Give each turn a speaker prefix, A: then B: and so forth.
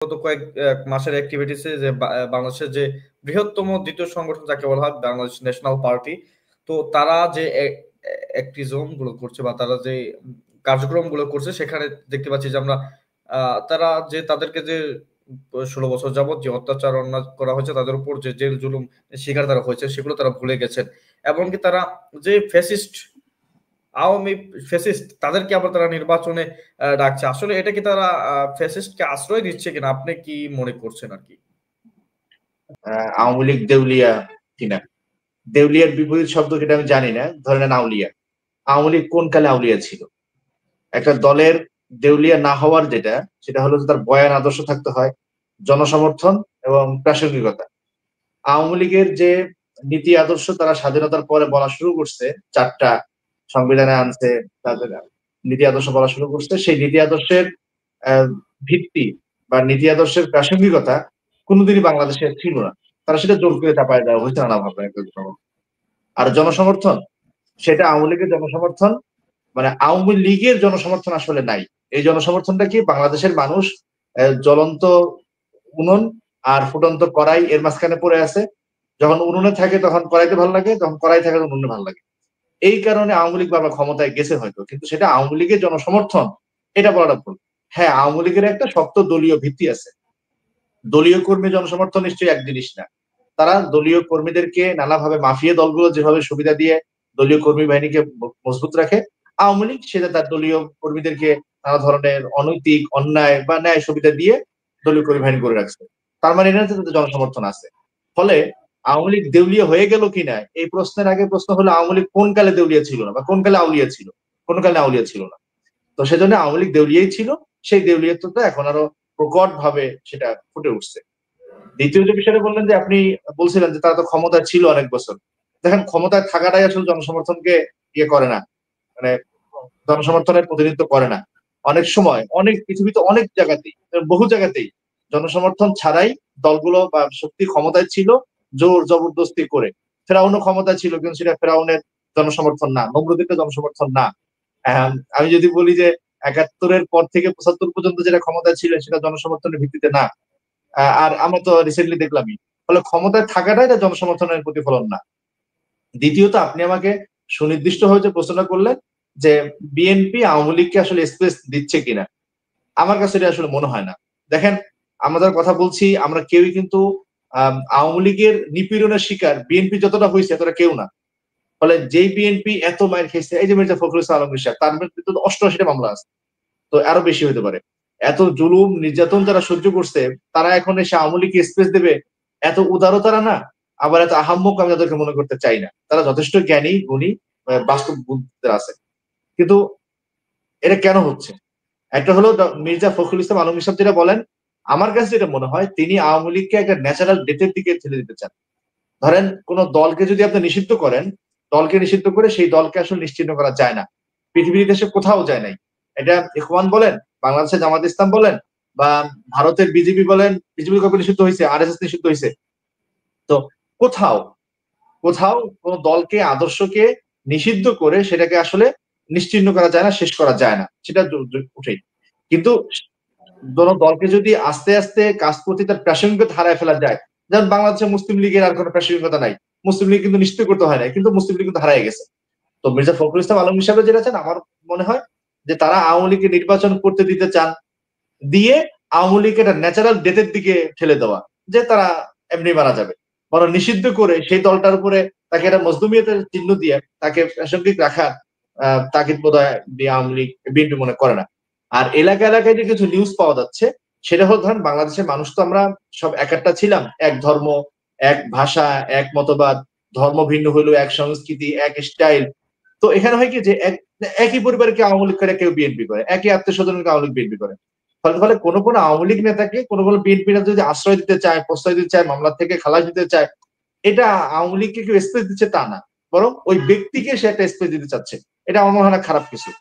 A: গত কয়েক মাসের অ্যাক্টিভিটিসে যে বাংলাদেশের যে বৃহত্তম দ্বিতীয় সংগঠন যাকে বলা হয় বাংলাদেশ ন্যাশনাল পার্টি, তো তারা যে অ্যাক্টিজম গুলো করছে বা তারা যে কার্যক্রম গুলো করছে সেখানে দেখতে পাচ্ছি যে আমরা তারা যে তাদেরকে যে 16 বছর যাবত যে অত্যাচার অন্যায় করা হয়েছে তাদের উপর যে জেল জুলুম শিকার তারা হয়েছে সেগুলো তারা ভুলে গেছেন। এমনকি তারা যে ফ্যাসিস্ট আওয়ামী ফ্যাসিস্ট তাদেরকে আবার তারা নির্বাচনে ডাকছে। আসলে এটা কি তারা ফ্যাসিস্টকে আশ্রয় দিচ্ছে কিনা আপনি কি মনে করছেন আর কি?
B: আওয়ামী লীগ দেউলিয়া কিনা। দেউলিয়ার বিপরীত শব্দ যেটা আমি জানি না, ধরে নেন আউলিয়া। আওয়ামী লীগ কোন কালে আউলিয়া ছিল? একটা দলের দেউলিয়া না হওয়ার সেটা হলো যে তার বয়ান আদর্শ থাকতে হয়, জনসমর্থন এবং প্রাসঙ্গিকতা। আওয়ামী লীগের যে নীতি আদর্শ তারা স্বাধীনতার পরে বলা শুরু করছে, 4টা সংবিধানে আনছে, তাদের নীতি আদর্শ বলা শুরু করছে। সেই নীতি আদর্শের আহ, ভিত্তি বা নীতি আদর্শের প্রাসঙ্গিকতা কোনোদিনই বাংলাদেশে ছিল না। তারা সেটা জোর করে চাপায় দেওয়া হয়েছে নানাভাবে। আর জনসমর্থন, সেটা আওয়ামী লীগের জনসমর্থন, মানে আওয়ামী লীগের জনসমর্থন আসলে নাই। এই জনসমর্থনটা কি বাংলাদেশের মানুষ জ্বলন্ত উনুন আর ফুটন্ত কড়াই এর মাঝখানে পড়ে আছে। যখন উনুনে থাকে তখন কড়াইতে ভালো লাগে, যখন কড়াই থাকে তখন উনুনে ভালো লাগে। এই কারণে আওয়ামী লীগ বারবার ক্ষমতায় গেছে হয়তো, কিন্তু সেটা আওয়ামী লীগের জনসমর্থন এটা বলাটা ভুল। হ্যাঁ, আওয়ামী লীগের একটা শক্ত দলীয় ভিত্তি আছে। দলীয় কর্মী জনসমর্থন নিশ্চয়ই এক জিনিস না। তারা দলীয় কর্মীদেরকে নানাভাবে মাফিয়া দলগুলো যেভাবে সুবিধা দিয়ে দলীয় কর্মী বাহিনীকে মজবুত রাখে, আওয়ামী লীগ সেটা তার দলীয় কর্মীদেরকে নানা ধরনের অনৈতিক অন্যায় বা ন্যায় সুবিধা দিয়ে দলীয় কর্মী বাহিনী করে রাখছে। তার মানে এটা তাদের জনসমর্থন আছে। ফলে আওয়ামী লীগ দেউলিয়া হয়ে গেল কিনা এই প্রশ্নের আগে প্রশ্ন হলো আওয়ামী লীগ কোন কালে দেউলিয়া ছিল না বা কোন কালে আউলিয়া ছিল, কোন কালে আউলিয়া ছিল না। তো সেজন্য আওয়ামী লীগ দেউলিয়াই ছিল। সেই দেউলিয়াত্বটা এখন আরো প্রকট ভাবে সেটা ফুটে উঠছে। দ্বিতীয় যে বিষয়টা বললেন যে আপনি বলছিলেন যে তারা তো ক্ষমতায় ছিল অনেক বছর। দেখেন, ক্ষমতায় থাকাটাই আসলে জনসমর্থনকে ইয়ে করে না, মানে জনসমর্থনের প্রতিনিধিত্ব করে না। অনেক সময় অনেক পৃথিবীতে অনেক জায়গাতেই, বহু জায়গাতেই জনসমর্থন ছাড়াই দলগুলো বা শক্তি ক্ষমতায় ছিল জোর জবরদস্তি করে। ফেরাউনও ক্ষমতায় ছিল, কিন্তু সেটা ফেরাউনের জনসমর্থন না, নমরুদের জনসমর্থন না। আমি যদি বলি যে 71-এর পর থেকে 75 পর্যন্ত যেটা ক্ষমতায় ছিল সেটা জনসমর্থনের ভিত্তিতে না। আর আমরা তো রিসেন্টলি দেখলামই। ফলে ক্ষমতায় থাকাটাই তার জনসমর্থনের প্রতিফলন না। দ্বিতীয়ত আপনি আমাকে সুনির্দিষ্টভাবে যে প্রশ্নটা করলেন যে বিএনপি আওয়ামী লীগকে আসলে স্পেস দিচ্ছে কিনা, আমার কাছে এটা আসলে মনে হয় না। দেখেন, আমরা যারা কথা বলছি আমরা কেউই কিন্তু আওয়ামী লীগের নিপীড়নের শিকার বিএনপি যতটা হয়েছে এতটা কেউ না। ফলে যেই বিএনপি এত মায়ের খেয়েছে, এই যে মির্জা ফখরুল ইসলাম আলমগীর সাহেব, তার বিরুদ্ধে তো 88টা মামলা আছে, তো আরো বেশি হতে পারে। এত জুলুম নির্যাতন যারা সহ্য করছে, তারা এখন এসে আওয়ামী লীগকে স্পেস দেবে? এত উদারও তারা না, আবার এত আহাম্মক আমি তাদেরকে মনে করতে চাই না। তারা যথেষ্ট জ্ঞানী গুণী, বাস্তব বুদ্ধিদের আছে। কিন্তু এটা কেন হচ্ছে? একটা হলো মির্জা ফখরুল ইসলাম আলমগীর সাহেব যেটা বলেন, আমার কাছে যেটা মনে হয় তিনি আওয়ামী লীগকে একটা ন্যাচারাল ডেথের দিকে ঠেলে দিতে চান। ধরেন কোন দলকে যদি আপনি নিষিদ্ধ করেন, দলকে নিষিদ্ধ করে সেই দলকে আসলে নিশ্চিহ্ন করা যায় না। পৃথিবীর দেশে কোথাও যায় নাই। এটা ইখওয়ান বলেন, বাংলাদেশের জামাত ইসলাম বলেন, বা ভারতের বিজেপি বলেন, বিজেপি কবে নিষিদ্ধ হয়েছে? আরএসএস নিষিদ্ধ হয়েছে। তো কোথাও কোথাও কোন দলকে আদর্শকে নিষিদ্ধ করে সেটাকে আসলে নিশ্চিহ্ন করা যায় না, শেষ করা যায় না, সেটা উঠেই। কিন্তু কোন দলকে যদি আস্তে আস্তে কাজ করতে তার প্রাসঙ্গিকতা হারায় ফেলা যায়, যেমন বাংলাদেশে মুসলিম লীগের আর কোনো প্রাসঙ্গিকতা নাই। মুসলিম লীগ কিন্তু নিশ্চিত করতে হয় নাই, কিন্তু মুসলিম লীগ কিন্তু হারায় গেছে। তো মির্জা ফখরুল ইসলাম আলম হিসাবে যেটা চান, আমার মনে হয় যে তারা আওয়ামী লীগকে নির্বাচন করতে দিতে চান, দিয়ে আওয়ামী লীগকে একটা ন্যাচারাল ডেথের দিকে ঠেলে দেওয়া, যে তারা এমনি মারা যাবে। বরং নিষিদ্ধ করে সেই দলটার উপরে তাকে একটা মজলুমিয়তের চিহ্ন দিয়ে তাকে প্রাসঙ্গিক রাখার তাগিদ বোধহয় আওয়ামী লীগ বিএনপি মনে করে না। আর এলাকা এলাকায় যে কিছু নিউজ পাওয়া যাচ্ছে, সেটা হল ধরেন বাংলাদেশের মানুষ তো আমরা সব এক একটা ছিলাম, এক ধর্ম, এক ভাষা, এক মতবাদ, ধর্ম ভিন্ন হইলেও এক সংস্কৃতি, এক স্টাইল। তো এখানে হয় কি যে একই পরিবারকে আওয়ামী লীগ করে, কেউ বিএনপি করে, একই আত্মীয় স্বজনকে আওয়ামী লীগ বিএনপি করে। ফলে ফলে কোনো কোনো আওয়ামী লীগ নেতাকে কোনো কোনো বিএনপি নেতা যদি আশ্রয় দিতে চায়, প্রশ্রয় দিতে চায়, মামলা থেকে খালাস দিতে চায়, এটা আওয়ামী লীগকে কেউ স্পেস দিচ্ছে তা না, বরং ওই ব্যক্তিকে সে একটা স্পেস দিতে চাচ্ছে। এটা আমার মনে হয় না খারাপ কিছু।